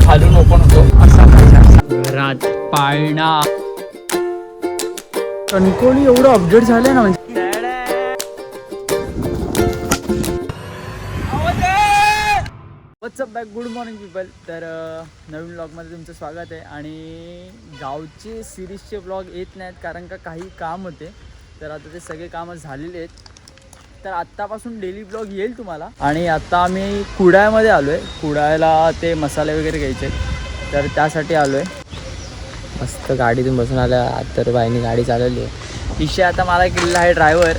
खालून ओपन होतो असा पाहिजे. घरात पाळणा कणकोली एवढं अपडेट झालंय ना. म्हणजे WhatsApp back, good morning people. तर नवीन ब्लॉगमध्ये तुमचं स्वागत आहे. आणि गावचे सिरीजचे ब्लॉग येत नाहीत कारण का काही काम होते. तर आता ते सगळे कामं झालेले आहेत. तर आत्तापासून डेली ब्लॉग येईल तुम्हाला. आणि आता आम्ही कुडाळमध्ये आलो आहे. कुडाळला ते मसाले वगैरे घ्यायचे, तर त्यासाठी आलो आहे. मस्त गाडीतून बसून आल्या तर बाईने गाडी चालवली आहे. विषय आता मला केलेला आहे ड्रायव्हर.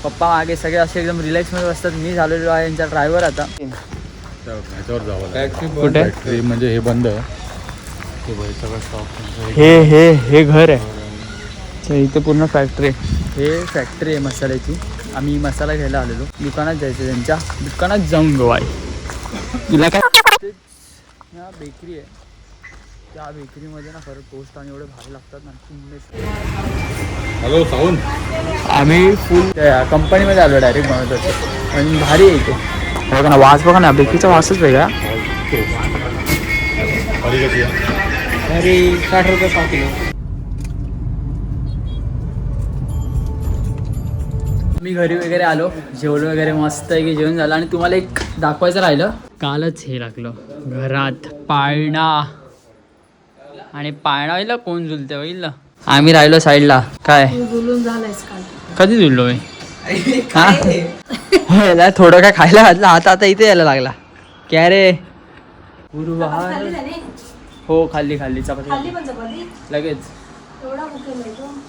पप्पा मागे सगळे असे एकदम रिलॅक्समध्ये बसतात. मी झालेलो आहे यांचा ड्रायव्हर. आता कुठे म्हणजे हे बंद आहे. हे घर आहे. इथे पूर्ण फॅक्टरी आहे. हे फॅक्टरी आहे मसाल्याची. आम्ही मसाला घ्यायला आलेलो. दुकानात जायचं, त्यांच्या दुकानात जाऊन गोवाय. तुला काय ह्या बेकरी आहे. त्या बेकरीमध्ये ना खरं टोस्ट आणि एवढे भारी लागतात ना. Hello sound. आम्ही फुल कंपनीमध्ये आलो डायरेक्ट बनवत होतो. आणि भारी आहे इथे. बघा ना वास, बघा ना बेकरीचा वासच वेगळा. अरे 60 रुपये पाव किलो. मी घरी वगैरे आलो, जेवलो वगैरे मस्त आहे की जेवण झालं. आणि तुम्हाला एक दाखवायचं राहिलं, कालच हे लागलं घरात पाळणा. आणि पाळणा होईल कोण झुलते होईल ना. आम्ही राहिलो साईडला. काय कधी झुललो मी? हा थोडं काय खायला घातलं. आता इथे यायला लागला. क्या रे गुरुवार. हो खाल्ली चपाती लगेच.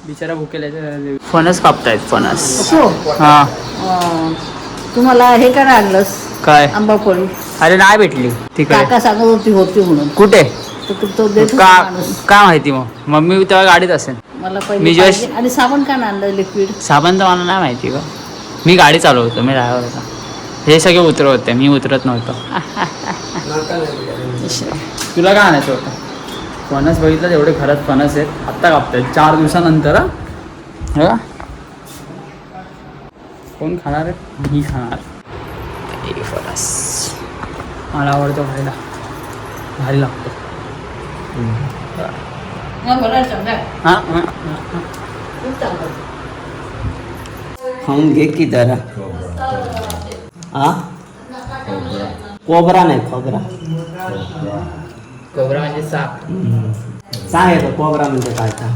बिचारा भुकेला. फणस कापतायत फणस. हा तुम्हाला हे काय आणलंस? काय आंबापोळी? अरे नाही भेटली तिकडे. काका सांगत होती म्हणून. कुठे? तो देत होता माणूस. काय माहिती. मग मम्मी तेव्हा गाडीत असेल. मला मी पहिले जस्ट- पाहिजे. आणि साबण का आणलं लिक्विड? साबण तर मला नाही माहिती का. मी गाडी चालवतो, मी ड्रायव्हर होता. हे सगळे उतरवत होते, मी उतरत नव्हतो. तुला काय आणायचं होतं? फणस बघितलं तेवढे खरंच फणस आहेत. आत्ता कापतायत 4 दिवसानंतर. हा कोण खाणार आहे? मी खाणार. हे फणस मला आवडतो खायला, भारी लागतो. हां खाऊन घे की जरा. हा कोबरा नाही, खोबरा. कोबरा म्हणजे साप. सांग येतो कोबरा म्हणजे काय का.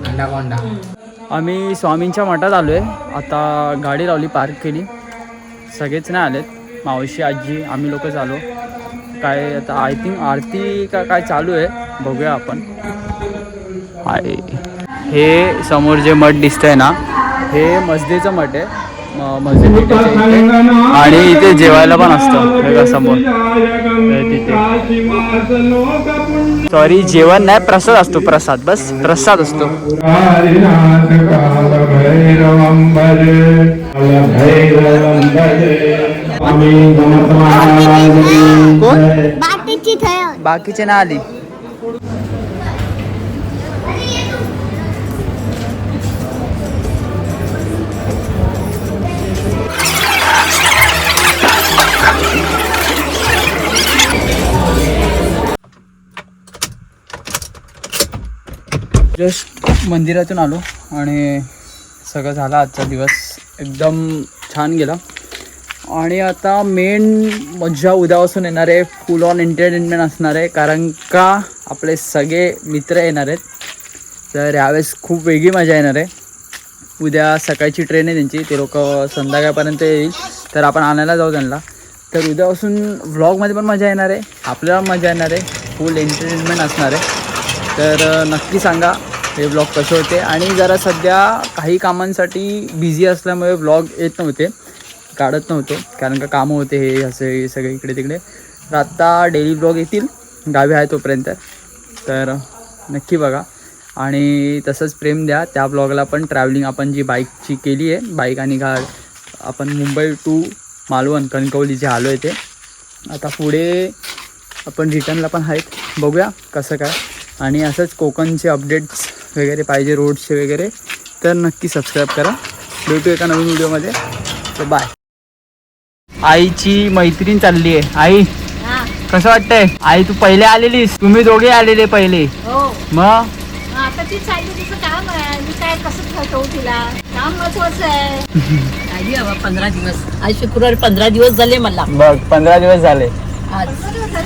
अंडाकोंडा. आम्ही स्वामींच्या मठात आलो आहे. आता गाडी लावली, पार्क केली. सगळेच नाही आलेत. मावशी, आजी, आम्ही लोकच आलो. काय आता आय थिंक आरती का काय चालू आहे, बघूया आपण. आहे हे समोर जे मठ दिसतंय ना, हे मस्जिदचं मठ आहे. मस्जिद इथे आणि इथे जेवायला पण असतं. हे समोर तिथे. सॉरी जेवण नाही, प्रसाद असतो. प्रसाद, बस प्रसाद असतो. बाकीचे ना आली. जस्ट मंदिरातून आलो आणि सगळं झालं. आजचा दिवस एकदम छान गेला. आणि आता मेन मजा उद्यापासून येणार आहे. फुल ऑन एंटरटेनमेंट असणार आहे, कारण का आपले सगळे मित्र येणार आहेत. तर यावेळेस खूप वेगळी मजा येणार आहे. उद्या सकाळची ट्रेन आहे त्यांची, ते लोक संध्याकाळपर्यंत येईल. तर आपण आणायला जाऊ त्यांना. तर उद्यापासून व्लॉगमध्ये पण मजा येणार आहे, आपल्याला मजा येणार आहे, फुल एंटरटेनमेंट असणार आहे. तर नक्की सांगा हे व्लॉग कसे होते. आणि जरा सध्या काही कामांसाठी बिझी असल्यामुळे व्लॉग येत नव्हते, काढत नव्हतो, कारण का कामं होते हे असे सगळे इकडे तिकडे. तर आत्ता डेली व्लॉग येतील, गावी आहे तोपर्यंत. तर नक्की बघा आणि तसंच प्रेम द्या त्या ब्लॉगला पण. ट्रॅव्हलिंग आपण जी बाईकची केली आहे, बाईक आणि आपण मुंबई टू मालवण कणकवली जे आलो आहे ते. आता पुढे आपण रिटर्नला पण आहेत, बघूया कसं काय. आणि असंच कोकणचे अपडेट्स वगैरे पाहिजे, रोडचे वगैरे, तर नक्की सबस्क्राईब करा. भेटू एका नवीन व्हिडिओमध्ये. तर बाय. आईची मैत्रीण चालली आहे. आई कसं वाटतंय आई? तू पहिले आलेलीस, तुम्ही दोघे आलेले पहिले, हो मग आता ती चालली तिचं काम आहे, मी काय कसं ठेवू तिला, काम महत्वाचं आहे. आली बाबा 15 दिवस, आज शुक्रवारी 15 दिवस झाले मला. बघ 15 दिवस झाले. आज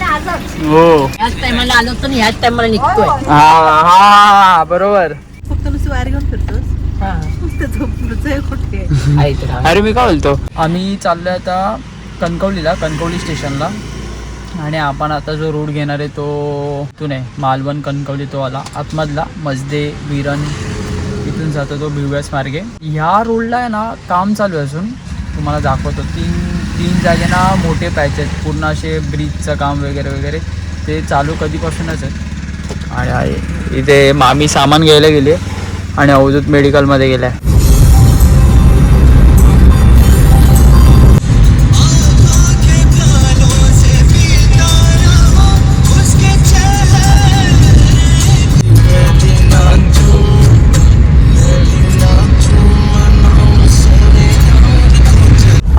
आजच हो ह्याच टायमाला आलो तर ह्याच टायमाला निघतोय. हा हा बरोबर. फक्त नुसतं वायर घेऊन फिरतोस. अरे मी काय बोलतो, आम्ही चाललोय आता कणकवलीला, कणकवली स्टेशनला. आणि आपण आता जो रूट घेणार आहे तो नाही, मालवण कणकवली तो आला आतमधला, मजदे विरण इथून जातो तो भिवव्यास मार्गे. ह्या रोडला आहे ना काम चालू आहे अजून, तुम्हाला दाखवतो. तीन जागेना मोठे पॅच आहेत, पूर्ण असे ब्रिजचं काम वगैरे वगैरे ते चालू कधीपासूनच आहे. आणि इथे मामी सामान घ्यायला गेले आणि अवधूत मेडिकलमध्ये गेलाय.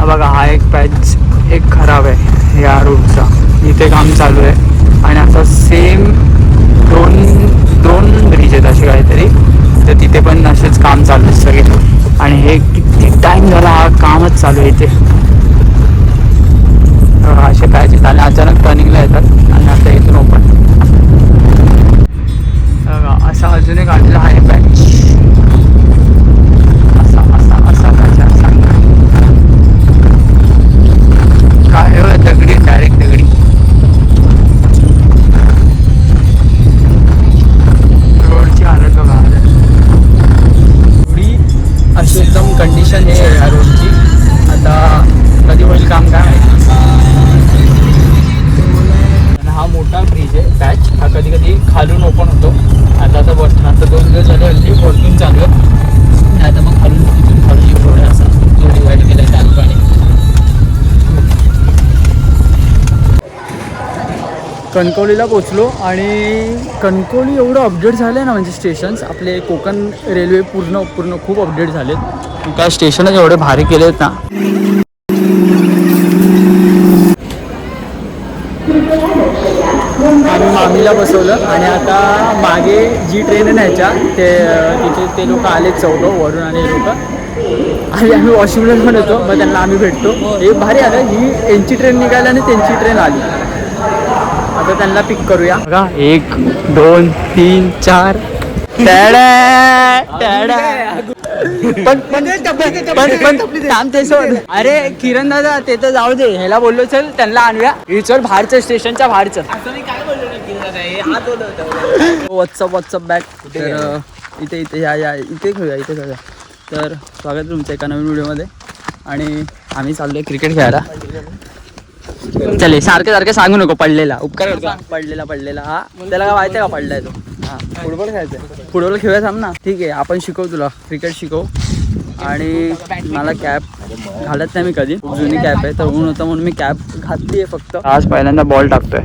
बघा हा एक पॅच एक खराब आहे या रूटचा, इथे काम चालू आहे. आणि आता सेम दोन ब्रिज आहेत असे काहीतरी, तर तिथे पण असेच काम चालू आहे सगळे. आणि हे किती टाइम झाला हा कामच चालू आहे इथे. असे पॅच आहेत आणि अचानक टर्निंगला येतात आणि आता इथून ओपन. असा अजून एक आणलेला आहे पॅच, असा पॅच असा काय हो, दगडी डायरेक्ट दगडी. रोडची हालत बघा, थोडी अशी एकदम कंडिशन आहे ह्या रोडची. आता कधी होईल काम काय माहिती. हा मोठा ब्रिज आहे पॅच, हा कधी कधी खालून ओपन होतो. आता बसणार, आता 2 दिवस झाले हल्ली वरतून चालू आहे. आता मग खालून थोडं असा जो डिवाईड केला आहे चालू पाणी. कणकवलीला पोचलो आणि कणकवली एवढं अपडेट झालं आहे ना, म्हणजे स्टेशन्स आपले कोकण रेल्वे पूर्ण खूप अपडेट झालेत. काय स्टेशनच एवढे भारी केले आहेत ना. आम्ही मामीला बसवलं आणि आता मागे जी ट्रेन आहे न्यायच्या तिथे ते लोक आले चौघं वरून आणि हे लोक. आणि आम्ही वॉशिंगला पण येतो, मग त्यांना आम्ही भेटतो. हे भारी आलं, ही यांची ट्रेन निघाली आणि त्यांची ट्रेन आली. आता त्यांना पिक करूया. बघा 1 2 3 4 अरे किरण दादा ते तर जाऊ दे, ह्याला बोललो चल त्यांना आणूया. ही चल बाहेरचं, स्टेशनच्या बाहेरचं. WhatsApp back. तर इथे या इथे खेळूया. तर स्वागत तुमचं एका नवीन व्हिडिओमध्ये. आणि आम्ही चाललोय क्रिकेट खेळायला. चले सारखे सांगू नको पडलेला उपकार पडलेला हा त्याला काय माहिती आहे का पडलाय तो. हा फुटबॉल खेळायचं, फुटबॉल खेळूया थांब ना. ठीक आहे आपण शिकवू तुला, क्रिकेट शिकवू. आणि मला कॅप घालत नाही मी कधी, खूप जुनी कॅप आहे तर ऊन होतं म्हणून मी कॅप घातली आहे फक्त. आज पहिल्यांदा बॉल टाकतोय.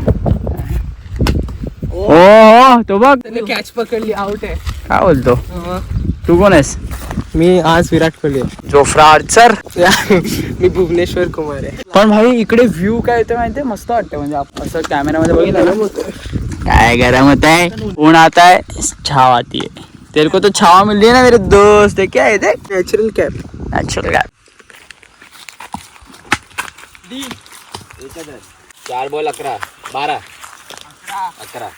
हो तो बघ कॅच पकडली, आउट आहे. काय बोलतो तू? कोण आहेस? मी आज विराट कोहली आहे. Jofra Archer. मी भुवनेश्वर कुमार आहे. पण भाई इकडे व्ह्यू काय येतं माहितीये, मस्त वाटतं. म्हणजे असं कॅमेरामध्ये बघितलं ना, काय गरम होत आहे, ऊन आता है, छाव आती है. तेरे को तो छावा मिल रही है ना मेरे दोस्त. क्या है देख, natural cap. Natural cap. 4 ball 11 12 11.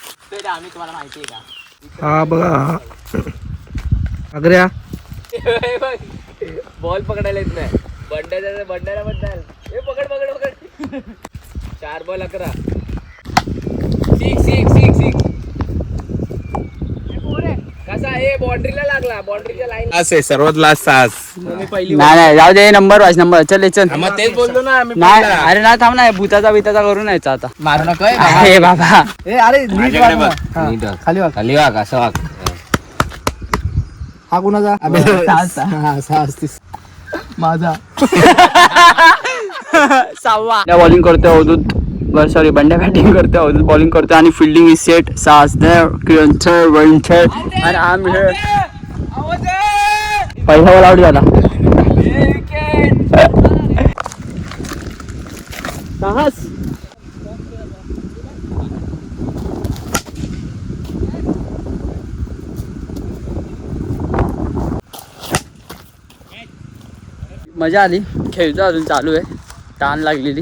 आम्ही तुम्हाला माहिती आहे का, हा बघा अग्र्या बॉल पकडायला येत नाही. बंडायला हे पकड 4 बॉल 11 6 कसा आहे, बाउंड्रीला लागला, बाउंड्रीच्या लाईन आहे सर्वात लास्ट सास. नाही जाऊ दे, नंबर चल मग तेच बोललो ना आम्ही. नाही अरे नाही थांब ना, भूताचा करून यायचा आता. मारू नको अरे बाबा, अरे नीट वाग ना. हा, खाली वाग. खाली वाग, असं वाग. हा कुणाचा? हा 6 माझा. सहावा बॉलिंग करतोय अवधूत, सॉरी बंड्या बॅटिंग करतोय, अवधूत बॉलिंग करतोय. आणि फिल्डिंग इज सेट. सास आणि आम पहिला बॉल आउट झाला. मजा आली. खेळतो अजून चालू आहे. ताण लागलेली.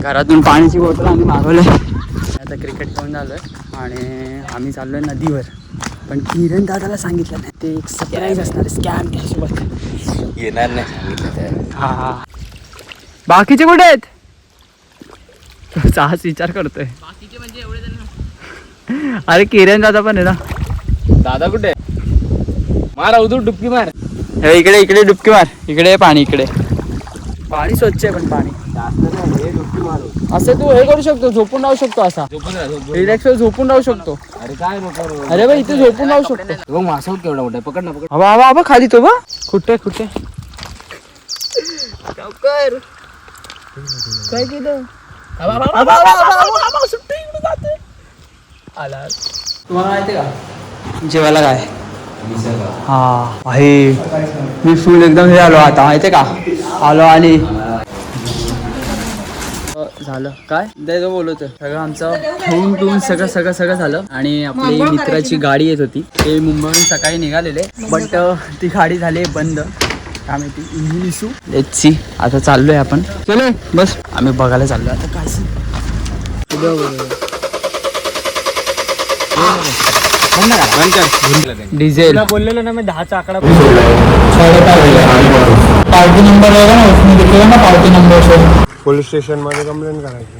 घरातून पाण्याची बॉटल आम्ही मागवले. आता क्रिकेट खेळून झालो आहे आणि आम्ही चाललो आहे नदीवर. पण किरण दादाला सांगितलं नाही, ते एक सरप्राईज असणार स्कॅम त्यासोबत येणार नाही सांगितलं. हा. बाकीचे कुठे आहेत? साहस विचार करतोय. बाकीचे म्हणजे एवढे जण. अरे किरण दादा पण आहे ना. दादा कुठे? मार अवधूत डुबकी मार. हे इकडे इकडे डुबकी मार. इकडे आहे पाणी. इकडे पाणी स्वच्छ आहे पण पाणी असं तू हे करू शकतो, झोपून राहू शकतो. असा रिलॅक्स झोपून राहू शकतो. अरे काय नको. अरे बा इथे झोपून राहू शकतो. बघ मासा केवढा मोठा. पकड ना पकड. हवा हवा हवा खाली तो बा. कुठे कुठे काय केलं? तुम्हाला माहिती का जेवायला काय? हा आहे. मी फुल एकदम हे आलो आता माहिती का. आलो आणि झालं काय तो बोलवतो सगळं आमचं होऊन पिऊन सगळं सगळं सगळं झालं. आणि आपली मित्राची गाडी येत होती. ते मुंबईहून सकाळी निघालेले बट ती गाडी झाली बंद. काय माहिती इंजिन इशू. Let's see. आता चाललोय आपण. चलो बस आम्ही बघायला चाललोय आता काय डिझेल बोललेलं ना मी 10चा आकडा. पार्टी नंबर आहे ना पार्टी नंबर. पोलीस स्टेशन मध्ये कंप्लेंट करायची.